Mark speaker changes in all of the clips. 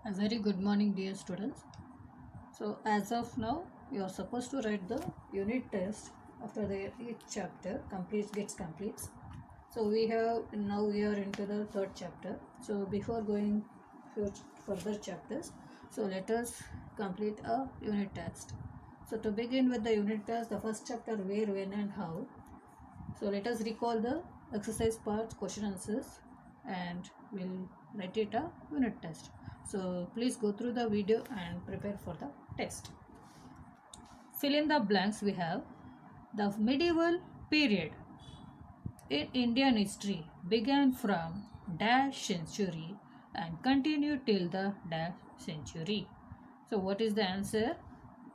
Speaker 1: A very good morning, dear students. So, as of now, you are supposed to write the unit test after the each chapter gets completes. So, we are into the third chapter. So, before going to further chapters, so let us complete a unit test. So, to begin with the unit test, the first chapter where, when, and how. So, let us recall the exercise parts, question answers, and we'll write it a unit test. So please go through the video and prepare for the test. Fill in the blanks. We have the medieval period in Indian history began from dash century and continued till the dash century. So what is the answer?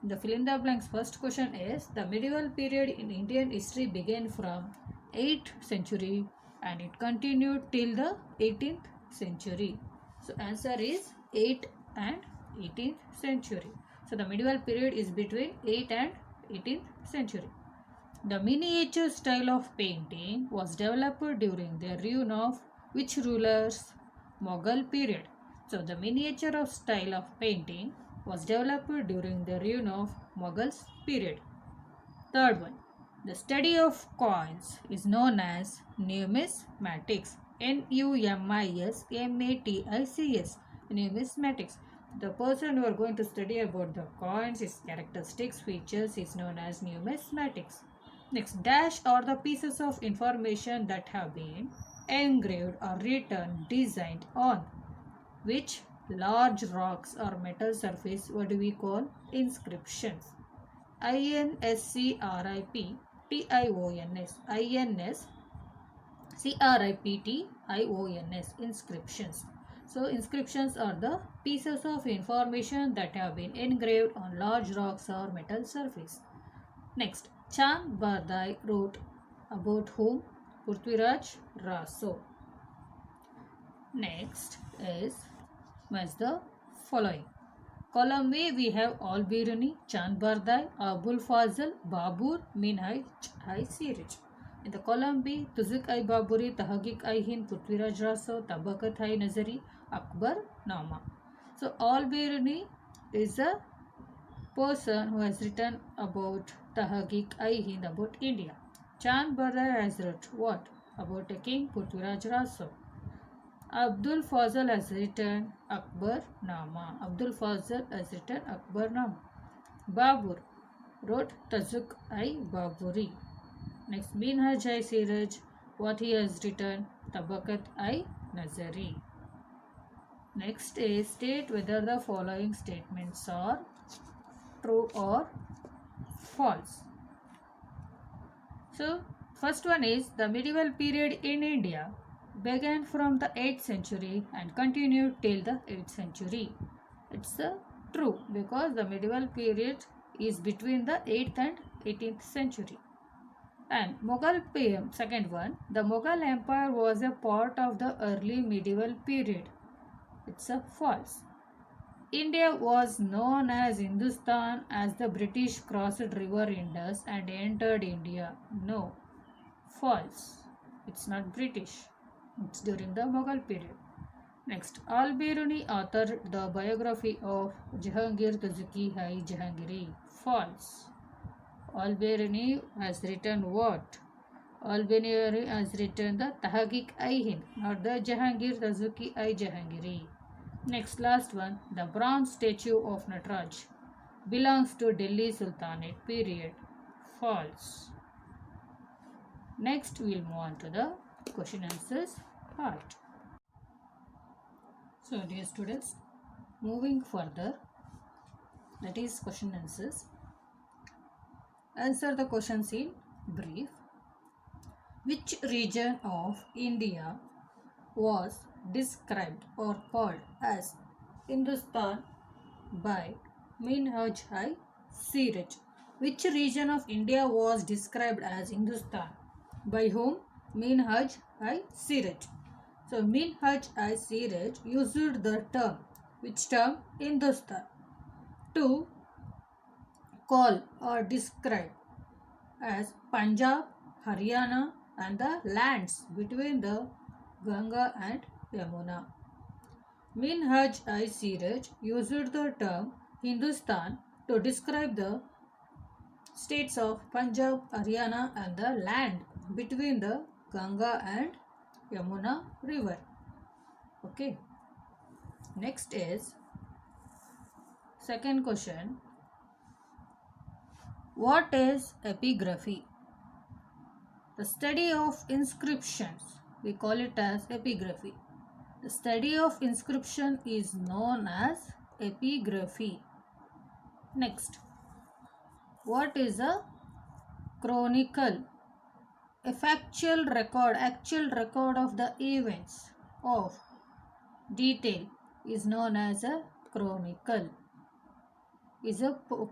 Speaker 1: The fill in the blanks first question is the medieval period in Indian history began from 8th century and it continued till the 18th century. So answer is 8th and 18th century. So the medieval period is between 8th and 18th century. The miniature style of painting was developed during the reign of which rulers? Mughal period. So the miniature of style of painting was developed during the reign of Mughals period. Third one. The study of coins is known as numismatics. Numismatics. Numismatics. The person who are going to study about the coins, its characteristics, features is known as numismatics. Next, dash are the pieces of information that have been engraved or written, designed on which large rocks or metal surface. What do we call? Inscriptions. INSCRIPTIONS. INSCRIPTIONS. Inscriptions. So inscriptions are the pieces of information that have been engraved on large rocks or metal surface. Next, Chand Bardai wrote about whom? Prithviraj Raso. Next is the following. Column A we have Al-Biruni, Chand Bardai, Abul Fazl, Babur, Minhaj Siraj. In the column B, Tuzuk-i Baburi, Tahqiq-i Hind, Prithviraj Raso, Tabakat-i Nazari, Akbar Nama. So Al-Biruni is a person who has written about Tahqiq-i Hind, about India. Chand Bardai has wrote what? About a king, Prithviraj Raso. Abdul Fazl has written Akbar Nama. Abdul Fazl has written Akbar Nama. Babur wrote Tazuk-i Baburi. Next, Minhaj-i Siraj, what he has written? Tabakat-i Nazari. Next is state whether the following statements are true or false. So, first one is the medieval period in India began from the 8th century and continued till the 8th century. It's true because the medieval period is between the 8th and 18th century. And Mughal PM, second one, the Mughal Empire was a part of the early medieval period. It's a false. India was known as Hindustan as the British crossed river Indus and entered India. No, false. It's not British. It's during the Mughal period. Next, Al-Biruni authored the biography of Jahangir Tazki-i Jahangiri. False. Al-Biruni has written what? Al-Biruni has written the Tahqiq-i Hind, not the Jahangir Tazki-i Jahangiri. Next, last one, the bronze statue of Nataraj belongs to Delhi Sultanate period. False. Next, we will move on to the question answers part. So, dear students, moving further, that is question answers. Answer the questions in brief. Which region of India was described or called as Hindustan by Minhaj-i Siraj? Which region of India was described as Hindustan? By whom? Minhaj-i Siraj. So Minhaj-i Siraj used the term Which term? Hindustan. To call or describe as Punjab, Haryana and the lands between the Ganga and Yamuna. Minhaj-i-Siraj used the term Hindustan to describe the states of Punjab, Haryana and the land between the Ganga and Yamuna river. Okay. Next is second question. What is epigraphy? The study of inscriptions. We call it as epigraphy. The study of inscription is known as epigraphy. Next, what is a chronicle? A factual record, actual record of the events of detail is known as a chronicle.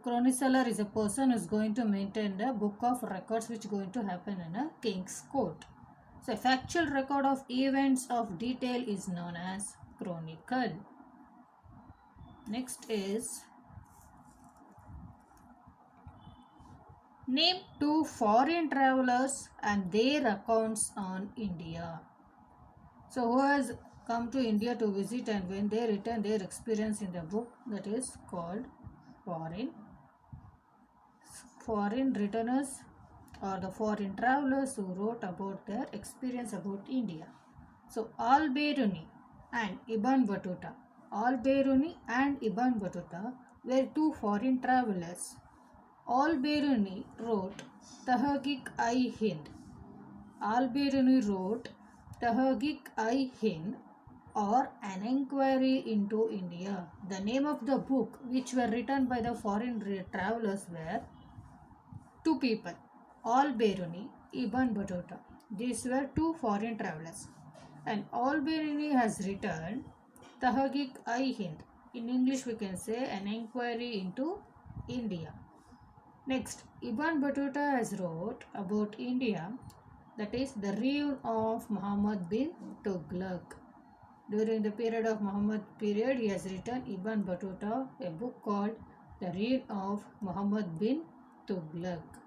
Speaker 1: Chronicler is a person who is going to maintain a book of records which is going to happen in a king's court. So a factual record of events of detail is known as chronicle. Next is name 2 foreign travelers and their accounts on India. So who has come to India to visit and when they return their experience in the book, that is called foreign returners or the foreign travelers who wrote about their experience about India. So Al-Biruni and Ibn Battuta. Al-Biruni and Ibn Battuta were 2 foreign travelers. Al-Biruni wrote Tahqiq-i-Hind. Al-Biruni wrote Tahqiq-i-Hind or An Enquiry into India. The name of the book which were written by the foreign travelers were 2 people, Al-Biruni, Ibn Battuta. These were 2 foreign travelers. And Al-Biruni has written Tahqiq-i-Hind. In English we can say An Enquiry into India. Next, Ibn Battuta has wrote about India, that is the reign of Muhammad bin Tughlaq. During the period of Muhammad period, he has written Ibn Battuta a book called The Reign of Muhammad bin Tughlaq.